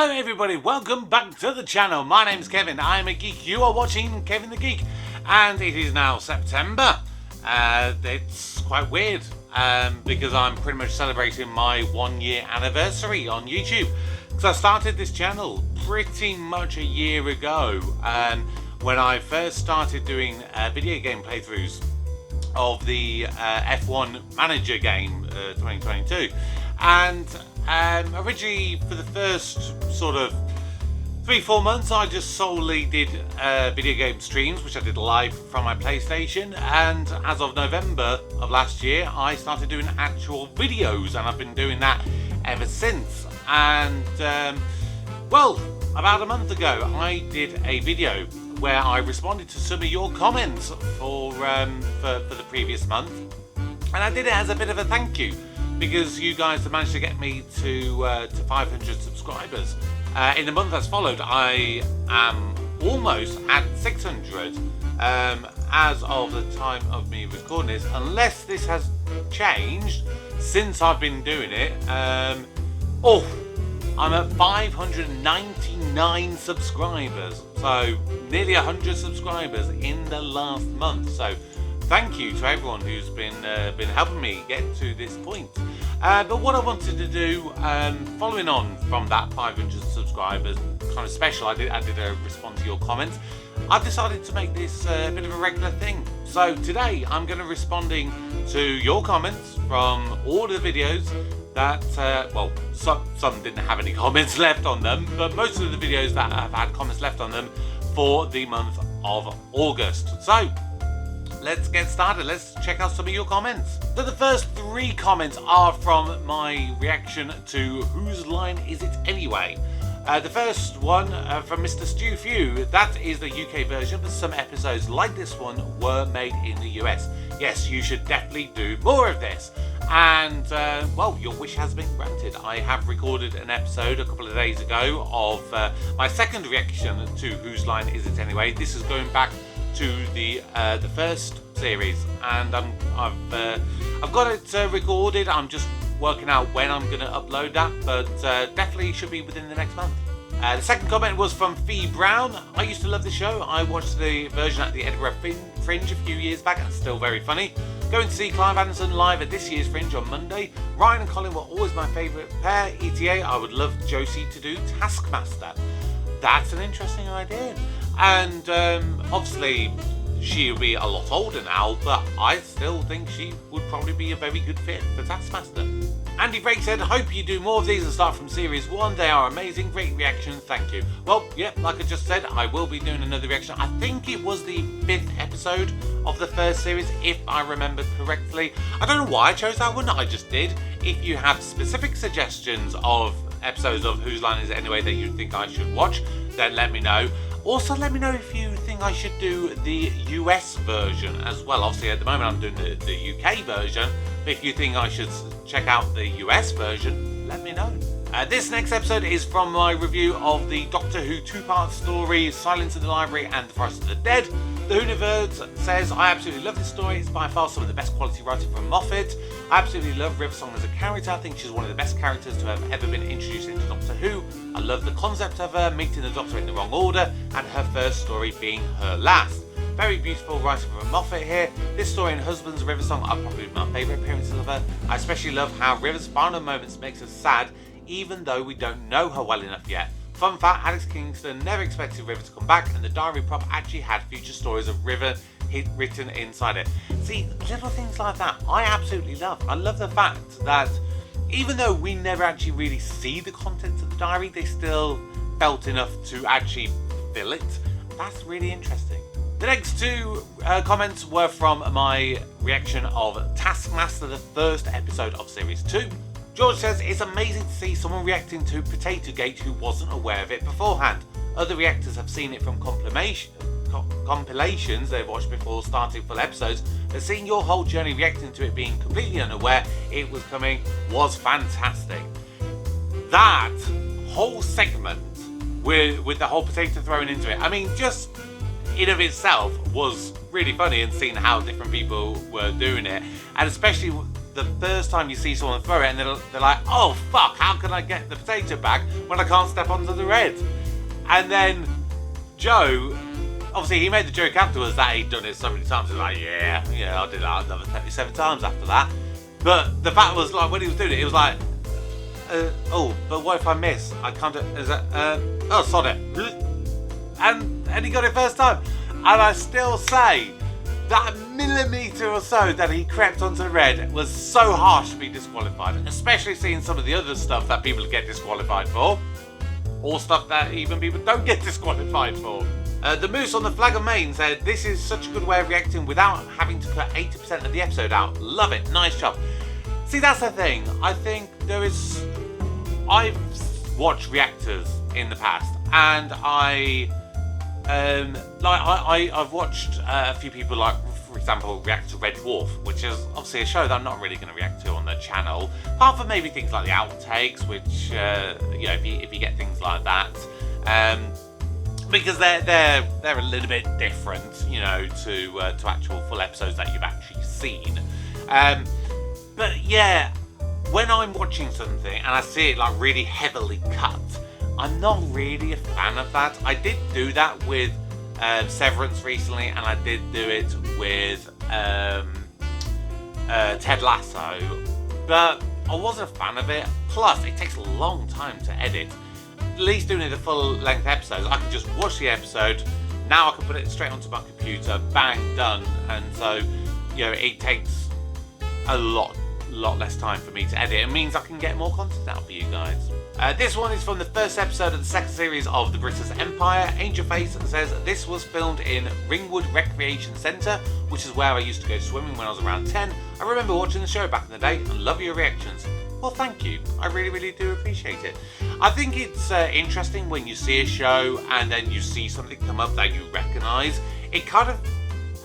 Hello everybody, welcome back to the channel. My name's Kevin, I'm a geek. You are watching Kevin the Geek, and it is now September. It's quite weird because I'm pretty much celebrating my 1 year anniversary on YouTube. Because I started this channel pretty much a year ago when I first started doing video game playthroughs of the F1 Manager game 2022. And originally, for the first sort of 3-4 months, I just solely did video game streams, which I did live from my PlayStation. And as of November of last year, I started doing actual videos, and I've been doing that ever since. And well, about a month ago, I did a video where I responded to some of your comments for the previous month, and I did it as a bit of a thank you, because you guys have managed to get me to 500 subscribers. In the month that's followed, I am almost at 600 as of the time of me recording this, unless this has changed since I've been doing it. I'm at 599 subscribers, so nearly 100 subscribers in the last month. So thank you to everyone who's been helping me get to this point. But what I wanted to do, following on from that 500 subscribers kind of special, I did a respond to your comments. I've decided to make this a bit of a regular thing. So today I'm going to be responding to your comments from all the videos that, well, some didn't have any comments left on them, but most of the videos that have had comments left on them for the month of August. So let's get started. Let's check out some of your comments. So the first 3 comments are from my reaction to Whose Line Is It Anyway? The first one from Mr. Stu Few. That is the UK version, but some episodes like this one were made in the US. Yes, you should definitely do more of this. And, well, your wish has been granted. I have recorded an episode a couple of days ago of my second reaction to Whose Line Is It Anyway? This is going back to the first series, and I've got it recorded. I'm just working out when I'm going to upload that, but definitely should be within the next month. The second comment was from Fee Brown. I used to love the show. I watched the version at the Edinburgh Fringe a few years back, and it's still very funny. Going to see Clive Anderson live at this year's Fringe on Monday. Ryan and Colin were always my favourite pair. ETA, I would love Josie to do Taskmaster. That's an interesting idea. And obviously she'll be a lot older now, but I still think she would probably be a very good fit for Taskmaster. Andy Brake said, hope you do more of these and start from series 1. They are amazing. Great reaction. Thank you. Well, yeah, like I just said, I will be doing another reaction. I think it was the 5th episode of the first series, if I remember correctly. I don't know why I chose that one. I just did. If you have specific suggestions of episodes of Whose Line Is It Anyway that you think I should watch, then let me know. Also, let me know if you think I should do the US version as well. Obviously, at the moment, I'm doing the UK version. But if you think I should check out the US version, let me know. This next episode is from my review of the Doctor Who 2-part story, Silence in the Library and The Forest of the Dead. The Hooniverse says, I absolutely love this story. It's by far some of the best quality writing from Moffat. I absolutely love Riversong as a character. I think she's one of the best characters to have ever been introduced into Doctor Who. I love the concept of her meeting the Doctor in the wrong order and her first story being her last. Very beautiful writing from Moffat here. This story and Husband's Riversong are probably my favourite appearances of her. I especially love how River's final moments makes us sad, even though we don't know her well enough yet. Fun fact, Alex Kingston never expected River to come back, and the diary prop actually had future stories of River written inside it. See, little things like that I absolutely love. I love the fact that even though we never actually really see the contents of the diary, they still felt enough to actually fill it. That's really interesting. The next 2 comments were from my reaction of Taskmaster, the first episode of Series 2. George says, it's amazing to see someone reacting to Potato Gate who wasn't aware of it beforehand. Other reactors have seen it from compilations they've watched before starting full episodes, but seeing your whole journey reacting to it being completely unaware it was coming was fantastic. That whole segment with the whole potato thrown into it, I mean, just in of itself was really funny, and seeing how different people were doing it, and especially the first time you see someone throw it and they're like, oh fuck, how can I get the potato bag when I can't step onto the red? And then Joe, obviously he made the joke afterwards that he'd done it so many times. He was like, yeah, I did that another 37 times after that. But the fact was, like, when he was doing it, he was like, oh, but what if I miss? I can't do it. Is that, oh, sod it. And he got it first time. And I still say that millimetre or so that he crept onto the red was so harsh to be disqualified, especially seeing some of the other stuff that people get disqualified for, or stuff that even people don't get disqualified for. The Moose on the Flag of Maine said, this is such a good way of reacting without having to cut 80% of the episode out. Love it. Nice job. See, that's the thing. I think I've watched reactors in the past, and I've watched a few people, like, for example, react to Red Dwarf, which is obviously a show that I'm not really going to react to on the channel, apart from maybe things like the outtakes, which if you get things like that, because they're a little bit different, to actual full episodes that you've actually seen. But yeah, when I'm watching something and I see it like really heavily cut, I'm not really a fan of that. I did do that with Severance recently, and I did do it with Ted Lasso, but I wasn't a fan of it. Plus, it takes a long time to edit. At least doing the full length episodes, I can just watch the episode. Now I can put it straight onto my computer, bang, done. And so, it takes a lot less time for me to edit. It means I can get more content out for you guys. This one is from the first episode of the second series of the British Empire. Angel Face says, this was filmed in Ringwood Recreation Centre, which is where I used to go swimming when I was around 10. I remember watching the show back in the day and love your reactions. Well, thank you. I really, really do appreciate it. I think it's interesting when you see a show and then you see something come up that you recognise. It kind of,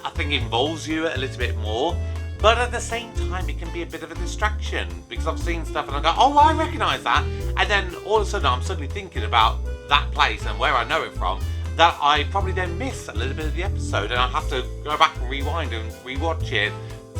I think, involves you a little bit more. But at the same time, it can be a bit of a distraction, because I've seen stuff and I go, oh, I recognise that. And then all of a sudden I'm suddenly thinking about that place and where I know it from, that I probably then miss a little bit of the episode, and I have to go back and rewind and rewatch it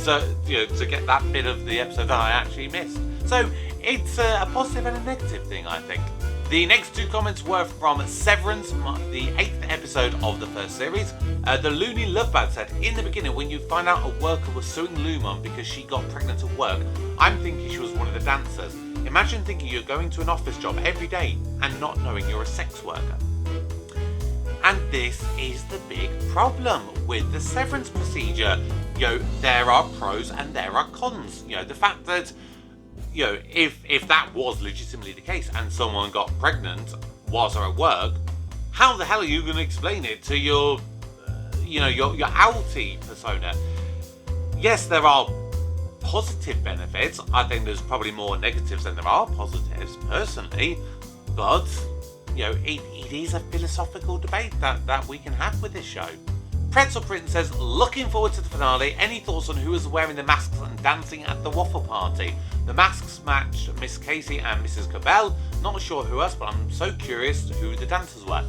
to get that bit of the episode that I actually missed. So it's a positive and a negative thing, I think. The next two comments were from Severance, the 8th episode of the first series. The Loony Lovebag said, in the beginning, when you find out a worker was suing Lumon because she got pregnant at work, I'm thinking she was one of the dancers. Imagine thinking you're going to an office job every day and not knowing you're a sex worker. And this is the big problem with the severance procedure. There are pros and there are cons. The fact that if that was legitimately the case and someone got pregnant whilst they're at work, how the hell are you going to explain it to your outie persona? Yes, there are positive benefits. I think there's probably more negatives than there are positives, personally. But, it is a philosophical debate that we can have with this show. Pretzel Print says, looking forward to the finale. Any thoughts on who was wearing the masks and dancing at the waffle party? The masks matched Miss Casey and Mrs. Cabell. Not sure who else, but I'm so curious who the dancers were.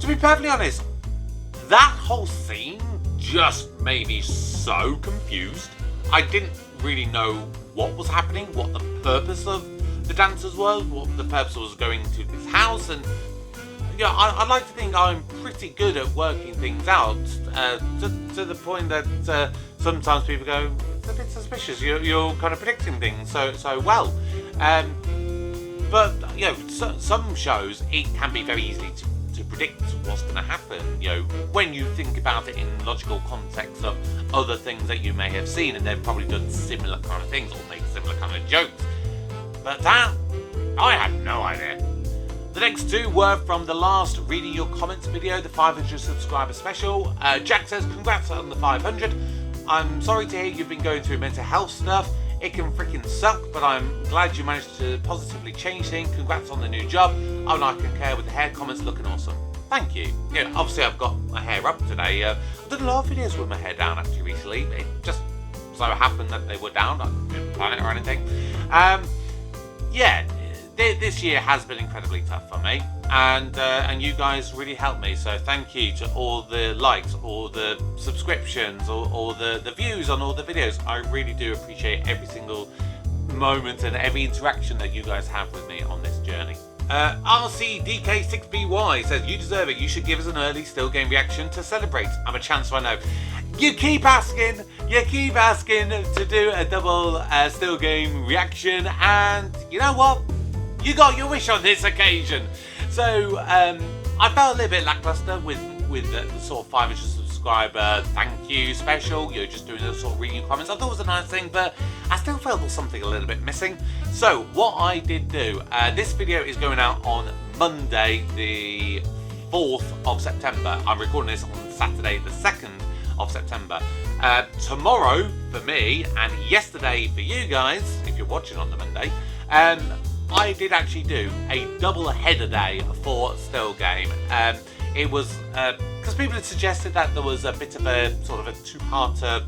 To be perfectly honest, that whole scene just made me so confused. I didn't really know what was happening, what the purpose of the dancers was, what the purpose was going to this house, and I'd like to think I'm pretty good at working things out, to the point that sometimes people go, it's a bit suspicious, you're kind of predicting things so well. But some shows, it can be very easy to predict what's going to happen, when you think about it in logical context of other things that you may have seen, and they've probably done similar kind of things or made similar kind of jokes. But that, I had no idea. The next two were from the last Reading Your Comments video, the 500 subscriber special. Jack says, congrats on the 500. I'm sorry to hear you've been going through mental health stuff. It can freaking suck, but I'm glad you managed to positively change things. Congrats on the new job. Oh, and I concur with the hair comments, looking awesome. Thank you. Obviously I've got my hair up today. I've done a lot of videos with my hair down actually recently. It just so happened that they were down. I didn't plan it or anything. this year has been incredibly tough for me, and you guys really helped me. So thank you to all the likes, all the subscriptions, all the views on all the videos. I really do appreciate every single moment and every interaction that you guys have with me on this journey. RCDK6BY says, you deserve it. You should give us an early Still Game reaction to celebrate. I'm a chancellor, I know. You keep asking to do a double Still Game reaction, and you know what? You got your wish on this occasion. So I felt a little bit lackluster with the sort of 500 subscriber thank you special. You're just doing the sort of reading comments. I thought it was a nice thing, but I still felt there was something a little bit missing. So what I did do, this video is going out on Monday the 4th of September. I'm recording this on Saturday the 2nd of September. Tomorrow for me and yesterday for you guys, if you're watching on the Monday, I did actually do a double header day for Still Game. It was because people had suggested that there was a bit of a sort of a two-parter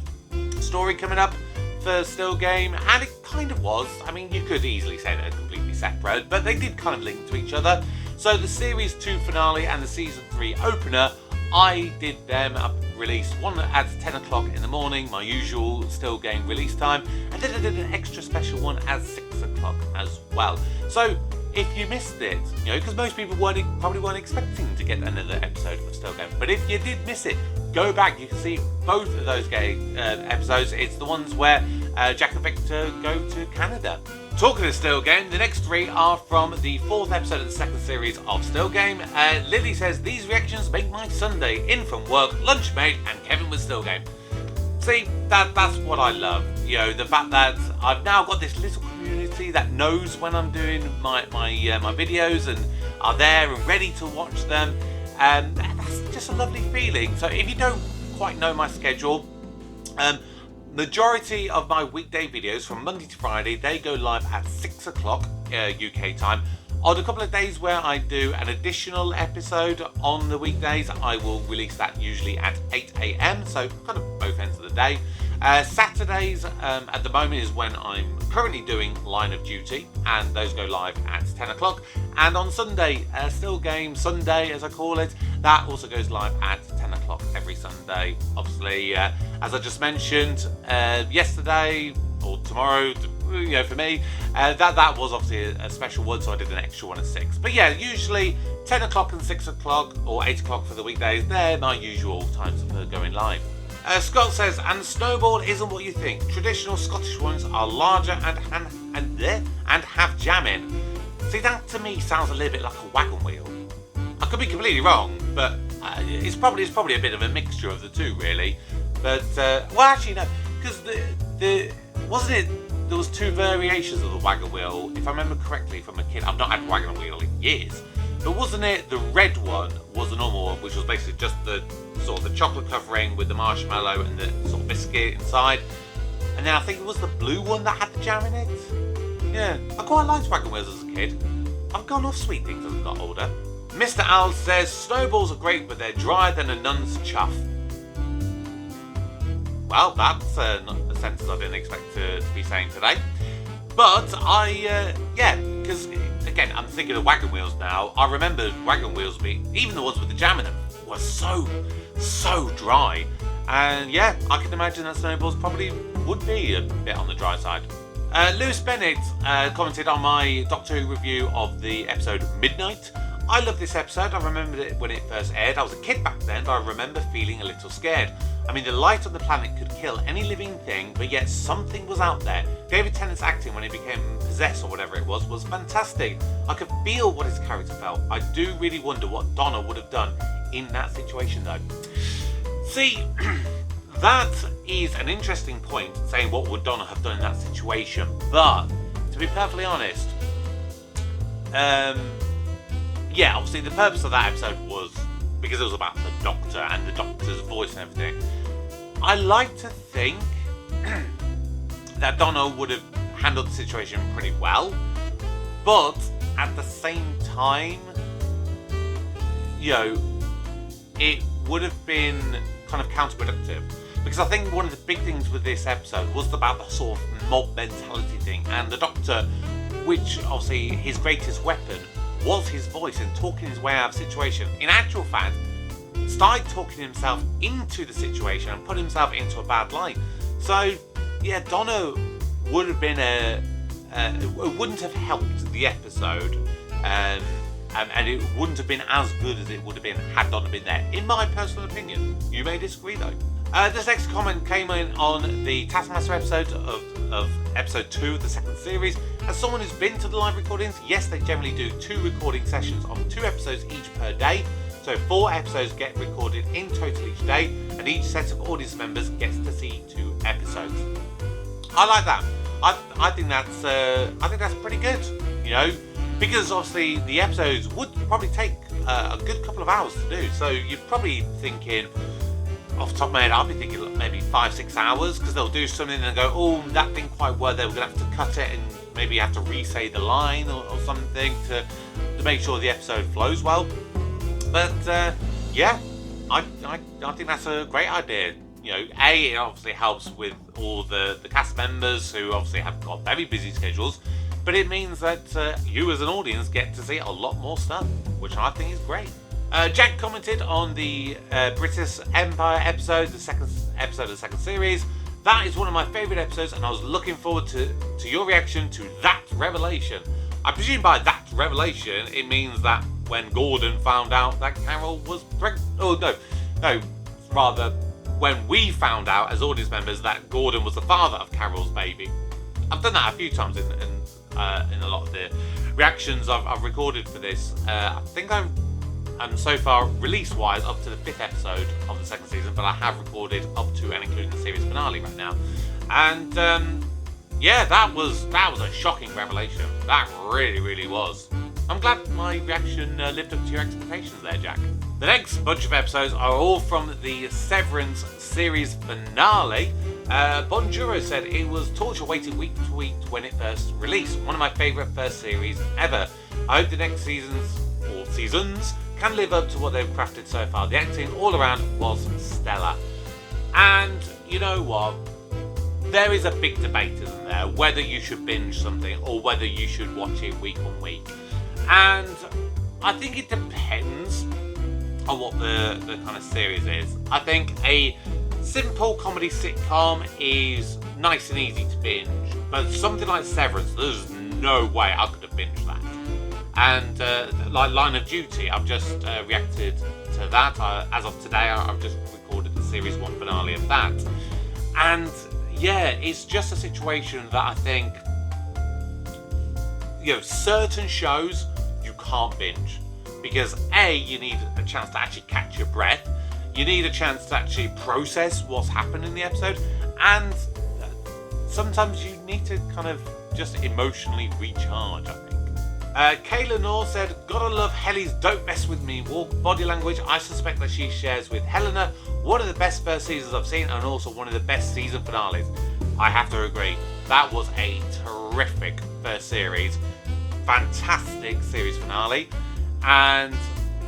story coming up for Still Game, and it kind of was. I mean, you could easily say they're completely separate, but they did kind of link to each other. So the Series 2 finale and the Season 3 opener, I did them released one at 10 o'clock in the morning, my usual Still Game release time, and then I did an extra special one at 6 o'clock as well. So if you missed it, you know, because most people probably weren't expecting to get another episode of Still Game, but if you did miss it, go back. You can see both of those episodes. It's the ones where Jack and Victor go to Canada. Talking of Still Game, the next three are from the 4th episode of the 2nd series of Still Game. Lily says, these reactions make my Sunday. In from work, lunch mate, and Kevin with Still Game. See, that's what I love. You know, the fact that I've now got this little community that knows when I'm doing my videos and are there and ready to watch them. And that's just a lovely feeling. So if you don't quite know my schedule, majority of my weekday videos from Monday to Friday, they go live at 6 o'clock UK time. On a couple of days where I do an additional episode on the weekdays, I will release that usually at 8 AM, so kind of both ends of the day. Saturdays at the moment is when I'm currently doing Line of Duty, and those go live at 10 o'clock. And on Sunday, Still Game Sunday as I call it, that also goes live at 10 o'clock every Sunday. Obviously, as I just mentioned, yesterday or tomorrow, you know, for me, that was obviously a special one, so I did an extra one at 6. But yeah, usually 10 o'clock and 6 o'clock or 8 o'clock for the weekdays, they're my usual times for going live. Scott says, and Snowball isn't what you think. Traditional Scottish ones are larger and have jam in. See, that to me sounds a little bit like a wagon wheel. I could be completely wrong, but it's probably a bit of a mixture of the two, really. But well, actually no, because wasn't it? There was two variations of the wagon wheel, if I remember correctly from a kid. I've not had a wagon wheel in years, but wasn't it the red one was the normal one, which was basically just the sort of the chocolate covering with the marshmallow and the sort of biscuit inside, and then I think it was the blue one that had the jam in it. Yeah, I quite liked wagon wheels as a kid. I've gone off sweet things as I've got older. Mr. Al says, snowballs are great, but they're drier than a nun's chuff. Well, that's not a sentence I didn't expect to be saying today. But yeah, because again, I'm thinking of wagon wheels now. I remember wagon wheels being, even the ones with the jam in them, were so dry. And yeah, I can imagine that snowballs probably would be a bit on the dry side. Lewis Bennett commented on my Doctor Who review of the episode Midnight. I love this episode. I remember it when it first aired. I was a kid back then, but I remember feeling a little scared. I mean, the light on the planet could kill any living thing, but yet something was out there. David Tennant's acting when he became possessed or whatever it was fantastic. I could feel what his character felt. I do really wonder what Donna would have done in that situation though. See, that is an interesting point, saying what would Donna have done in that situation, but to be perfectly honest, yeah, obviously the purpose of that episode was because it was about the Doctor and the Doctor's voice and everything. I like to think that Donna would have handled the situation pretty well, but at the same time, you know, it would have been kind of counterproductive. Because I think one of the big things with this episode was about the sort of mob mentality thing, and the Doctor which obviously his greatest weapon was his voice and talking his way out of a situation, in actual fact, started talking himself into the situation and put himself into a bad light. So, yeah, Donna would have been wouldn't have helped the episode, and it wouldn't have been as good as it would have been had Donna been there, in my personal opinion. You may disagree though. This next comment came in on the Taskmaster episode of episode 2 of the second series. As someone who's been to the live recordings, yes, they generally do 2 recording sessions of 2 episodes each per day. So 4 episodes get recorded in total each day, and each set of audience members gets to see 2 episodes. I like that. I think that's pretty good. You know, because obviously the episodes would probably take a good couple of hours to do. So you're probably thinking, off the top of my head, I'll be thinking maybe 5-6 hours, because they'll do something and go, oh, that didn't quite work there, we're going to have to cut it and maybe have to re-say the line or something to make sure the episode flows well. But yeah, I think that's a great idea. You know, it obviously helps with all the cast members who obviously have got very busy schedules, but it means that you as an audience get to see a lot more stuff, which I think is great. Jack commented on the British Empire episode, the second episode of the second series. That is one of my favourite episodes, and I was looking forward to your reaction to that revelation. I presume by that revelation, it means that when Gordon found out that Carol was pregnant. Oh, no, rather, when we found out as audience members that Gordon was the father of Carol's baby. I've done that a few times in a lot of the reactions I've recorded for this. I think I'm so far, release-wise, up to the 5th episode of the second season, but I have recorded up to and including the series finale right now. And yeah, that was a shocking revelation. That really, really was. I'm glad my reaction lived up to your expectations there, Jack. The next bunch of episodes are all from the Severance series finale. Bonjuro said it was torture waiting week to week when it first released. One of my favourite first series ever. I hope the next seasons can live up to what they've crafted so far. The acting all around was stellar. And you know what? There is a big debate, isn't there, whether you should binge something or whether you should watch it week on week. And I think it depends on what the kind of series is. I think a simple comedy sitcom is nice and easy to binge, but something like Severance, there's no way I could have binged that. And like Line of Duty, I've just reacted to that. As of today, I've just recorded the series 1 finale of that. And yeah, it's just a situation that I think, you know, certain shows you can't binge. Because A, you need a chance to actually catch your breath. You need a chance to actually process what's happened in the episode. And sometimes you need to kind of just emotionally recharge, I think. Kayla Noor said, gotta love Helly's don't mess with me walk body language. I suspect that she shares with Helena one of the best first seasons I've seen and also one of the best season finales. I have to agree. That was a terrific first series. Fantastic series finale. And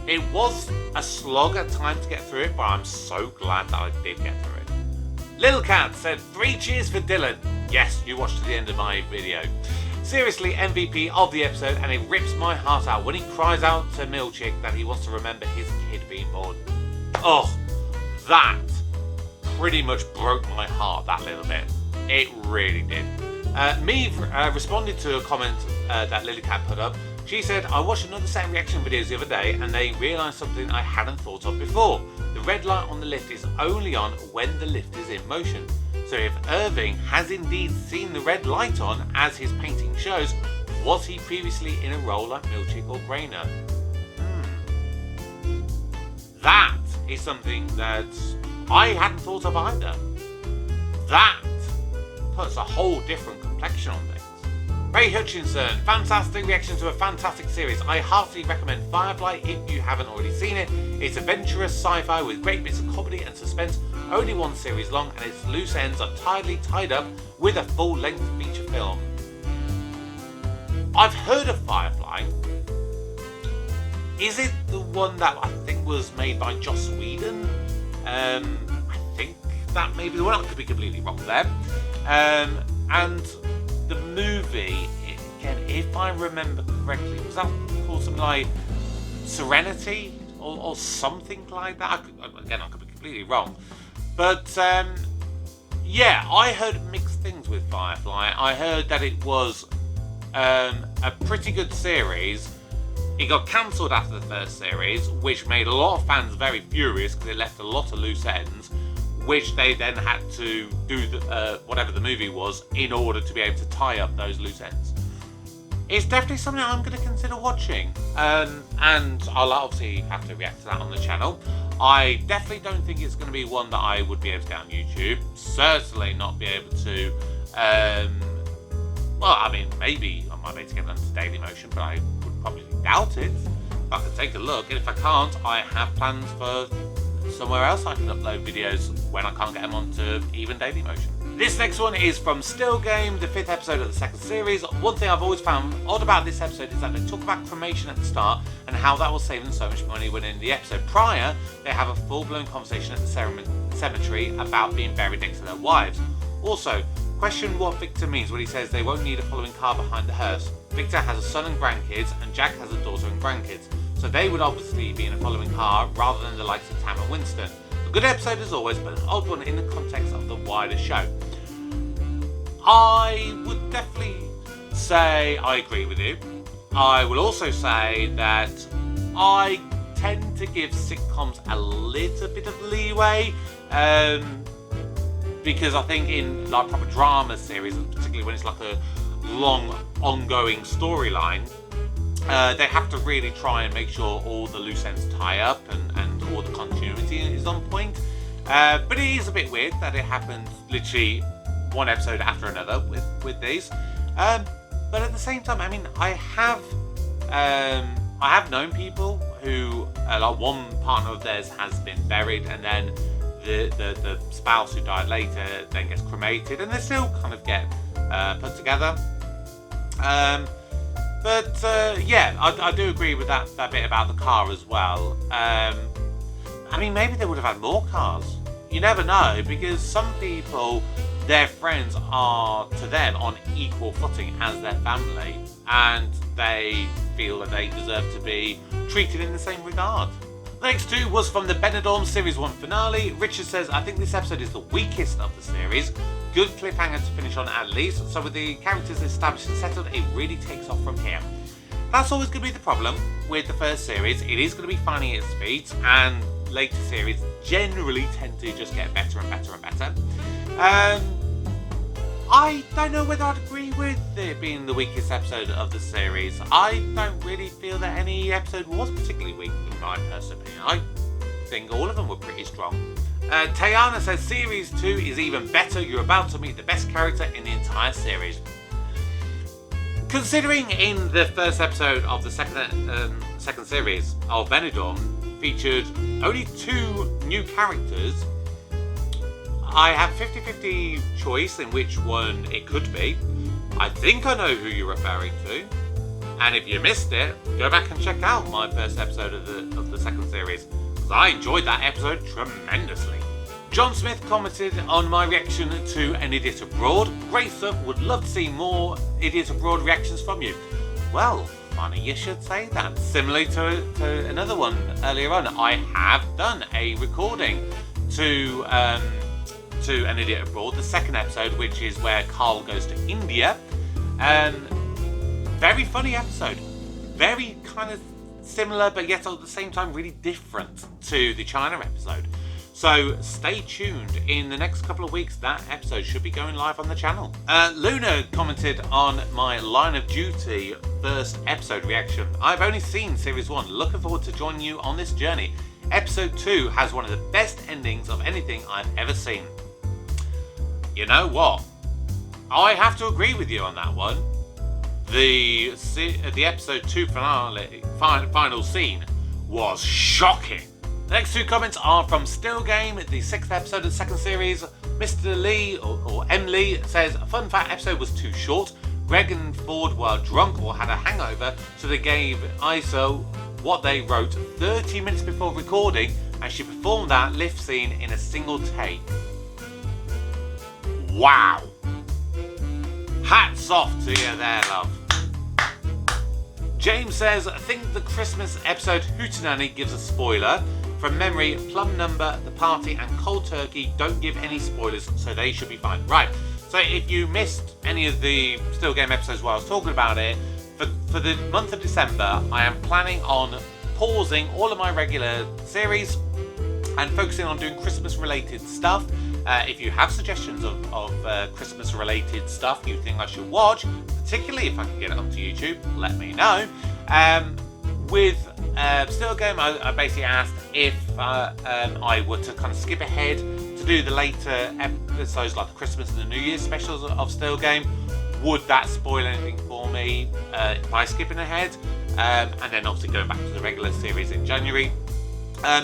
it was a slog at times to get through it, but I'm so glad that I did get through it. Little Cat said, 3 cheers for Dylan. Yes, you watched to the end of my video. Seriously, MVP of the episode, and it rips my heart out when he cries out to Milchick that he wants to remember his kid being born. Oh, that pretty much broke my heart that little bit. It really did. Responded to a comment that Lily Cat put up. She said, I watched another set of reaction videos the other day and they realised something I hadn't thought of before. The red light on the lift is only on when the lift is in motion. So if Irving has indeed seen the red light on, as his painting shows, was he previously in a role like Milchick or Grainer? That is something that I hadn't thought of either. That puts a whole different complexion on things. Ray Hutchinson, fantastic reaction to a fantastic series. I heartily recommend Firefly if you haven't already seen it. It's adventurous sci-fi with great bits of comedy and suspense, only 1 series long, and its loose ends are tidily tied up with a full-length feature film. I've heard of Firefly. Is it the one that I think was made by Joss Whedon? I think that may be the one. I could be completely wrong there. And the movie, again, if I remember correctly, was that called something like Serenity or something like that? I could be completely wrong. But yeah, I heard mixed things with Firefly. I heard that it was a pretty good series. It got cancelled after the first series, which made a lot of fans very furious because it left a lot of loose ends, which they then had to do whatever the movie was in order to be able to tie up those loose ends. It's definitely something I'm going to consider watching, and I'll obviously have to react to that on the channel. I definitely don't think it's going to be one that I would be able to get on YouTube. Certainly not be able to, well, I mean, maybe I might be able to get it onto Dailymotion, but I would probably doubt it. But I can take a look, and if I can't, I have plans for somewhere else I can upload videos when I can't get them onto even Dailymotion. This next one is from Still Game, the 5th episode of the 2nd series. One thing I've always found odd about this episode is that they talk about cremation at the start and how that will save them so much money when in the episode prior they have a full-blown conversation at the cemetery about being buried next to their wives. Also, question what Victor means when he says they won't need a following car behind the hearse. Victor has a son and grandkids, and Jack has a daughter and grandkids, so they would obviously be in a following car rather than the likes of Tam and Winston. A good episode as always, but an odd one in the context of the wider show. I would definitely say I agree with you. I will also say that I tend to give sitcoms a little bit of leeway, because I think in like proper drama series, particularly when it's like a long ongoing storyline, they have to really try and make sure all the loose ends tie up and all the continuity is on point. But it is a bit weird that it happens literally one episode after another with these. But at the same time, I mean, I have known people who, like one partner of theirs has been buried, and then the spouse who died later then gets cremated, and they still kind of get put together. But yeah, I do agree with that bit about the car as well. I mean, maybe they would have had more cars. You never know, because some people, their friends are to them on equal footing as their family, and they feel that they deserve to be treated in the same regard. The next two was from the Benidorm Series 1 finale. Richard says, I think this episode is the weakest of the series. Good cliffhanger to finish on at least, so with the characters established and settled, it really takes off from here. That's always going to be the problem with the first series. It is going to be finding its feet, and later series generally tend to just get better and better and better. I don't know whether I'd agree with it being the weakest episode of the series. I don't really feel that any episode was particularly weak in my personal opinion. I think all of them were pretty strong. Tayana says Series 2 is even better. You're about to meet the best character in the entire series. Considering in the first episode of the second series of Benidorm featured only 2 new characters, I have 50-50 choice in which one it could be. I think I know who you're referring to, and if you missed it, go back and check out my first episode of the second series, because I enjoyed that episode tremendously. John Smith commented on my reaction to An Idiot Abroad. Great stuff, would love to see more Idiot Abroad reactions from you. Well, funny you should say that. Similarly to another one earlier on, I have done a recording to An Idiot Abroad, the second episode, which is where Carl goes to India. Very funny episode. Very kind of similar, but yet at the same time really different to the China episode. So stay tuned. In the next couple of weeks, that episode should be going live on the channel. Luna commented on my Line of Duty first episode reaction. I've only seen Series 1. Looking forward to joining you on this journey. Episode 2 has one of the best endings of anything I've ever seen. You know what? I have to agree with you on that one. The episode 2 final scene was shocking. The next 2 comments are from Still Game, the 6th episode of the second series. Mr. Lee, or M. Lee, says, a fun fact, episode was too short. Greg and Ford were drunk or had a hangover, so they gave Isa what they wrote 30 minutes before recording, and she performed that lift scene in a single take. Wow. Hats off to you there, love. James says, I think the Christmas episode Hootenanny gives a spoiler. From memory, Plum Number, The Party and Cold Turkey don't give any spoilers, so they should be fine. Right, so if you missed any of the Still Game episodes while I was talking about it, for the month of December, I am planning on pausing all of my regular series and focusing on doing Christmas related stuff. If you have suggestions of Christmas related stuff you think I should watch, particularly if I can get it onto YouTube, let me know. With Still Game, I basically asked if I were to kind of skip ahead to do the later episodes like the Christmas and the New Year's specials of Still Game. Would that spoil anything for me by skipping ahead? And then obviously going back to the regular series in January.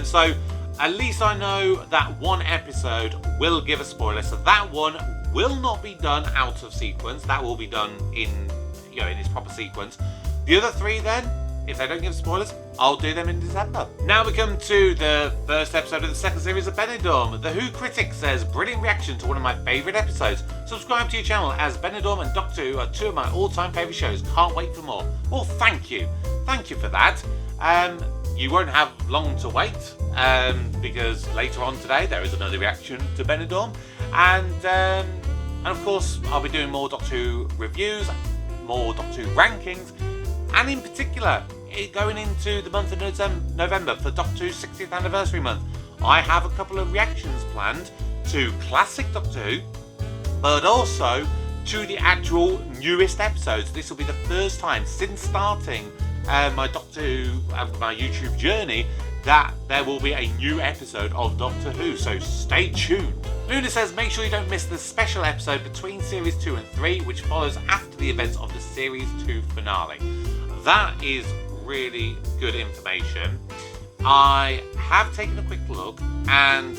So at least I know that one episode will give a spoiler. So that one will not be done out of sequence. That will be done in its proper sequence. The other three then, if they don't give spoilers, I'll do them in December. Now we come to the first episode of the second series of Benidorm. The Who critic says, brilliant reaction to one of my favourite episodes. Subscribe to your channel as Benidorm and Doctor Who are two of my all-time favourite shows. Can't wait for more. Well, thank you. Thank you for that. You won't have long to wait because later on today there is another reaction to Benidorm. And of course, I'll be doing more Doctor Who reviews, more Doctor Who rankings, and in particular, going into the month of November for Doctor Who's 60th anniversary month, I have a couple of reactions planned to classic Doctor Who, but also to the actual newest episodes. This will be the first time since starting my Doctor Who, my YouTube journey, that there will be a new episode of Doctor Who, so stay tuned. Luna says, make sure you don't miss the special episode between Series 2 and 3, which follows after the events of the Series 2 finale. That is really good information. I have taken a quick look, and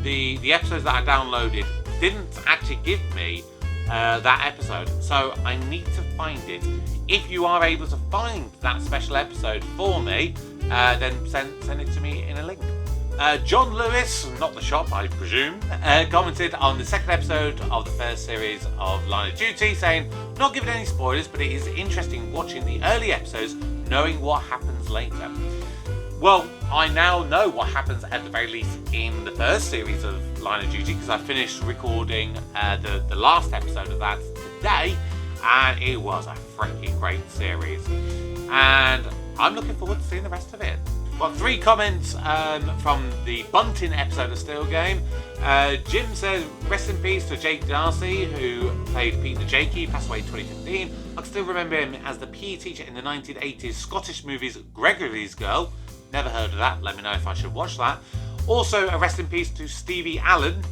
the episodes that I downloaded didn't actually give me that episode, so I need to find it. If you are able to find that special episode for me, then send it to me in a link. John Lewis, not the shop I presume, commented on the second episode of the first series of Line of Duty, saying, not giving any spoilers, but it is interesting watching the early episodes, knowing what happens later. Well, I now know what happens at the very least in the first series of Line of Duty, because I finished recording the last episode of that today, and it was a freaking great series. And I'm looking forward to seeing the rest of it. Got 3 comments from the Bunting episode of Still Game. Jim says, rest in peace to Jake Darcy, who played Peter Jakey, passed away in 2015. I can still remember him as the PE teacher in the 1980s Scottish movies Gregory's Girl. Never heard of that, let me know if I should watch that. Also, a rest in peace to Stevie Allen,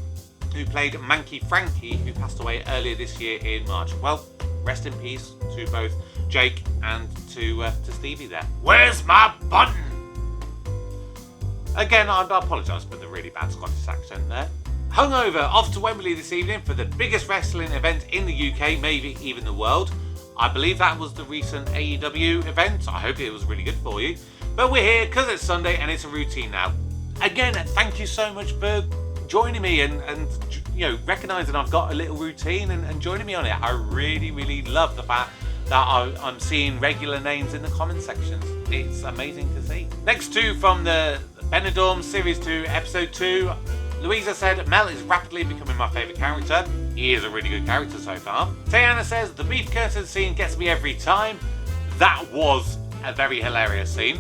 who played Manky Frankie, who passed away earlier this year in March. Well, rest in peace to both Jake and to Stevie there. Where's my button? Again, I apologise for the really bad Scottish accent there. Hungover, off to Wembley this evening for the biggest wrestling event in the UK, maybe even the world. I believe that was the recent AEW event. I hope it was really good for you. But we're here because it's Sunday and it's a routine now. Again, thank you so much for joining me and recognising I've got a little routine and joining me on it. I really, really love the fact that I'm seeing regular names in the comment sections. It's amazing to see. Next 2 from the Benidorm Series 2 Episode 2. Louisa said, Mel is rapidly becoming my favourite character. He is a really good character so far. Tayana says, the beef curtain scene gets me every time. That was a very hilarious scene.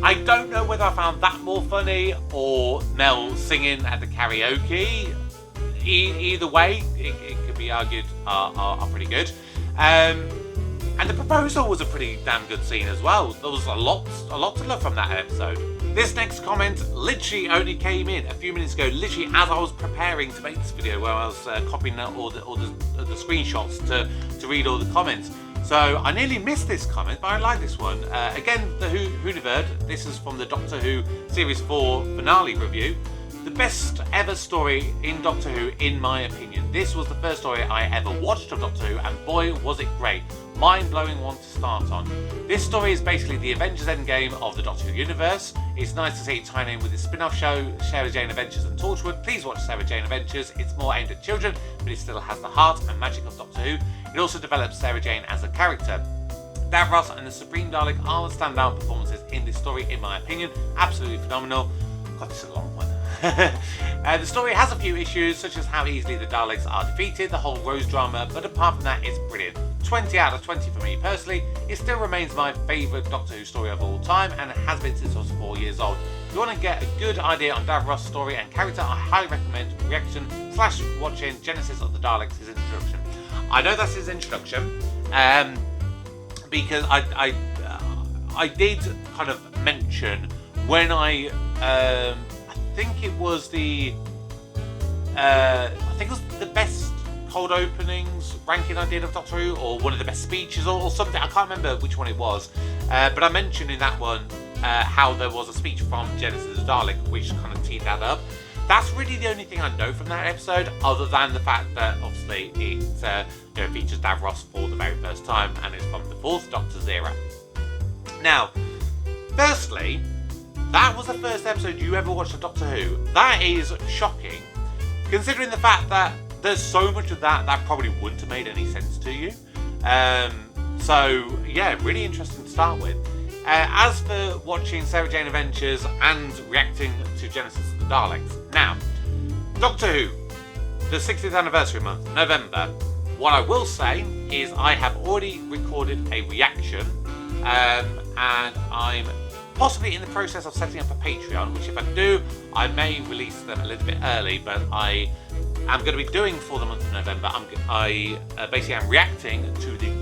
I don't know whether I found that more funny or Mel singing at the karaoke. Either way, it could be argued are pretty good. And the proposal was a pretty damn good scene as well. There was a lot to love from that episode. This next comment literally only came in a few minutes ago, literally as I was preparing to make this video, where I was copying all the screenshots to read all the comments. So I nearly missed this comment, but I like this one. Again, the Hooniverd. This is from the Doctor Who Series 4 finale review. The best ever story in Doctor Who, in my opinion. This was the first story I ever watched of Doctor Who, and boy was it great. Mind-blowing one to start on. This story is basically the Avengers Endgame of the Doctor Who universe. It's nice to see it tying in with the spin-off show, Sarah Jane Adventures and Torchwood. Please watch Sarah Jane Adventures. It's more aimed at children, but it still has the heart and magic of Doctor Who. It also develops Sarah Jane as a character. Davros and the Supreme Dalek are the standout performances in this story, in my opinion. Absolutely phenomenal. God, this is a long one. The story has a few issues, such as how easily the Daleks are defeated, the whole Rose drama, but apart from that, it's brilliant. 20 out of 20 for me personally. It still remains my favourite Doctor Who story of all time, and it has been since I was 4 years old. If you want to get a good idea on Davros' story and character, I highly recommend reaction/watching Genesis of the Daleks, his introduction. I know that's his introduction, because I did kind of mention when I think it was the best cold openings ranking I did of Doctor Who, or one of the best speeches, or something. I can't remember which one it was, but I mentioned in that one how there was a speech from Genesis of the Dalek which kind of teed that up. That's really the only thing I know from that episode, other than the fact that obviously it features Davros for the very first time, and it's from the 4th Doctor's era. Now, firstly, that was the first episode you ever watched of Doctor Who. That is shocking, considering the fact that there's so much of that probably wouldn't have made any sense to you. So yeah, really interesting to start with. As for watching Sarah Jane Adventures and reacting to Genesis of the Daleks, now, Doctor Who, the 60th anniversary month, November. What I will say is I have already recorded a reaction, and I'm possibly in the process of setting up a Patreon, which if I do, I may release them a little bit early, but I am going to be doing for the month of November. I basically am reacting to the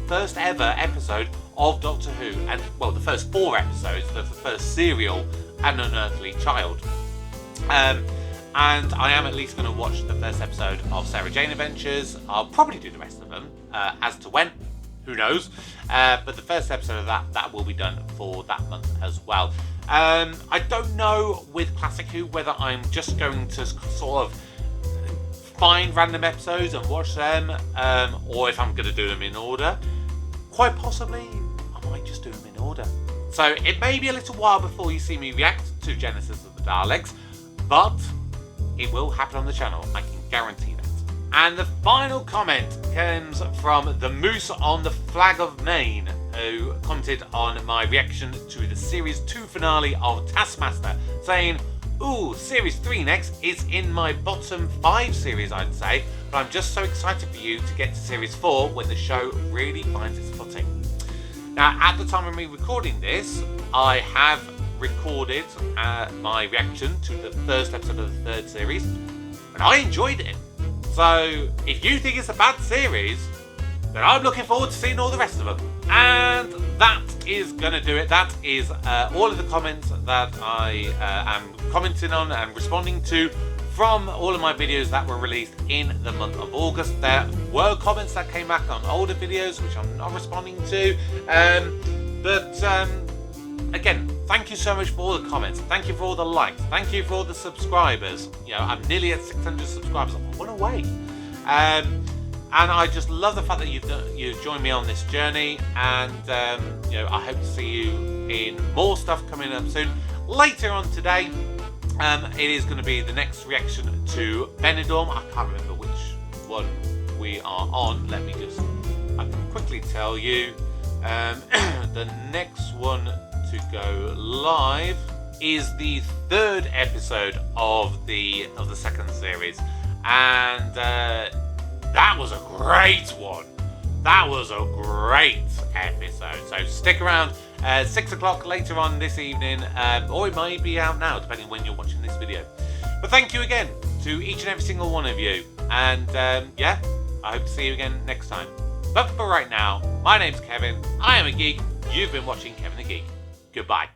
first ever episode of Doctor Who, and well, the first 4 episodes of the first serial, An Unearthly Child. And I am at least going to watch the first episode of Sarah Jane Adventures. I'll probably do the rest of them, as to when, who knows. But the first episode of that will be done for that month as well. I don't know with Classic Who whether I'm just going to sort of find random episodes and watch them, or if I'm going to do them in order. Quite possibly, I might just do them in order. So it may be a little while before you see me react to Genesis of the Daleks, but it will happen on the channel, I can guarantee that. And the final comment comes from the Moose on the Flag of Maine, who commented on my reaction to the Series 2 finale of Taskmaster, saying, "Ooh, Series 3 next is in my bottom 5 series, I'd say, but I'm just so excited for you to get to Series 4 when the show really finds its footing." Now, at the time of me recording this, I have recorded my reaction to the first episode of the 3rd series, and I enjoyed it. So, if you think it's a bad series, then I'm looking forward to seeing all the rest of them. And that is going to do it. That is all of the comments that I am commenting on and responding to from all of my videos that were released in the month of August. There were comments that came back on older videos, which I'm not responding to. Again, thank you so much for all the comments. Thank you for all the likes. Thank you for all the subscribers. You know, I'm nearly at 600 subscribers. What a way. And I just love the fact that you've joined me on this journey, and you know, I hope to see you in more stuff coming up soon. Later on today, it is going to be the next reaction to Benidorm. I can't remember which one we are on. I can quickly tell you. The next one to go live is the 3rd episode of the 2nd series, and that was a great one. That was a great episode. So stick around. 6 o'clock later on this evening, or it might be out now, depending when you're watching this video. But thank you again to each and every single one of you, and yeah, I hope to see you again next time. But for right now, my name's Kevin. I am a geek. You've been watching Kevin the Geek. Goodbye.